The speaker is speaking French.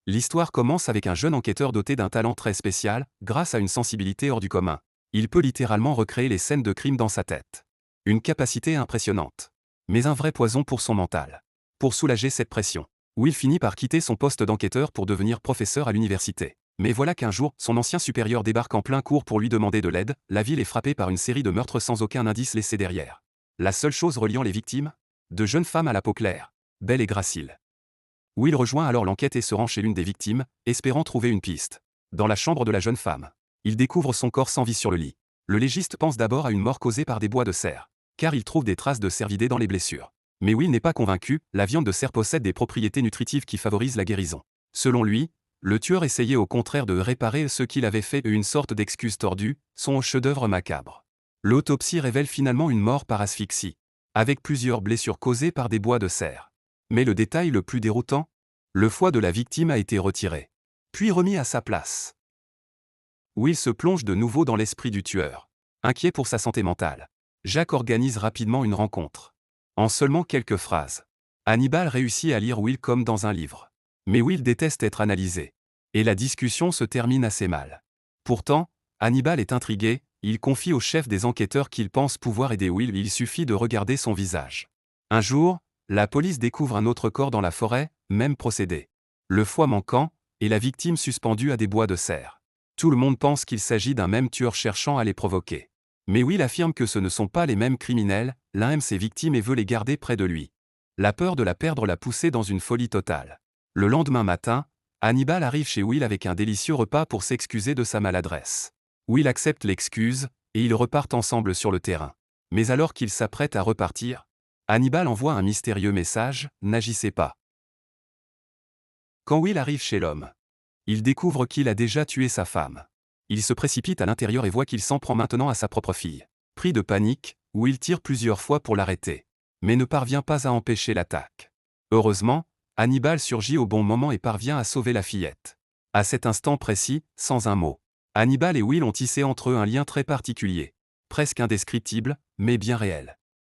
L'histoire commence avec un jeune enquêteur doté d'un talent très spécial, grâce à une sensibilité hors du commun. Il peut littéralement recréer les scènes de crime dans sa tête. Une capacité impressionnante. Mais un vrai poison pour son mental. Pour soulager cette pression, Will finit par quitter son poste d'enquêteur pour devenir professeur à l'université. Mais voilà qu'un jour, son ancien supérieur débarque en plein cours pour lui demander de l'aide. La ville est frappée par une série de meurtres sans aucun indice laissé derrière. La seule chose reliant les victimes? De jeunes femmes à la peau claire, belles et graciles. Will rejoint alors l'enquête et se rend chez l'une des victimes, espérant trouver une piste. Dans la chambre de la jeune femme, il découvre son corps sans vie sur le lit. Le légiste pense d'abord à une mort causée par des bois de cerf, car il trouve des traces de cervidés dans les blessures. Mais Will n'est pas convaincu, la viande de cerf possède des propriétés nutritives qui favorisent la guérison. Selon lui, le tueur essayait au contraire de réparer ce qu'il avait fait et une sorte d'excuse tordue, son chef-d'œuvre macabre. L'autopsie révèle finalement une mort par asphyxie, avec plusieurs blessures causées par des bois de cerf. Mais le détail le plus déroutant? Le foie de la victime a été retiré, puis remis à sa place. Will se plonge de nouveau dans l'esprit du tueur. Inquiet pour sa santé mentale, Jack organise rapidement une rencontre. En seulement quelques phrases, Hannibal réussit à lire Will comme dans un livre. Mais Will déteste être analysé. Et la discussion se termine assez mal. Pourtant, Hannibal est intrigué, il confie au chef des enquêteurs qu'il pense pouvoir aider Will, il suffit de regarder son visage. Un jour, la police découvre un autre corps dans la forêt, même procédé. Le foie manquant, et la victime suspendue à des bois de cerf. Tout le monde pense qu'il s'agit d'un même tueur cherchant à les provoquer. Mais Will affirme que ce ne sont pas les mêmes criminels, l'un aime ses victimes et veut les garder près de lui. La peur de la perdre l'a poussé dans une folie totale. Le lendemain matin, Hannibal arrive chez Will avec un délicieux repas pour s'excuser de sa maladresse. Will accepte l'excuse, et ils repartent ensemble sur le terrain. Mais alors qu'ils s'apprêtent à repartir, Hannibal envoie un mystérieux message, « N'agissez pas ». Quand Will arrive chez l'homme, il découvre qu'il a déjà tué sa femme. Il se précipite à l'intérieur et voit qu'il s'en prend maintenant à sa propre fille. Pris de panique, Will tire plusieurs fois pour l'arrêter, mais ne parvient pas à empêcher l'attaque. Heureusement, Hannibal surgit au bon moment et parvient à sauver la fillette. À cet instant précis, sans un mot, Hannibal et Will ont tissé entre eux un lien très particulier, presque indescriptible, mais bien réel.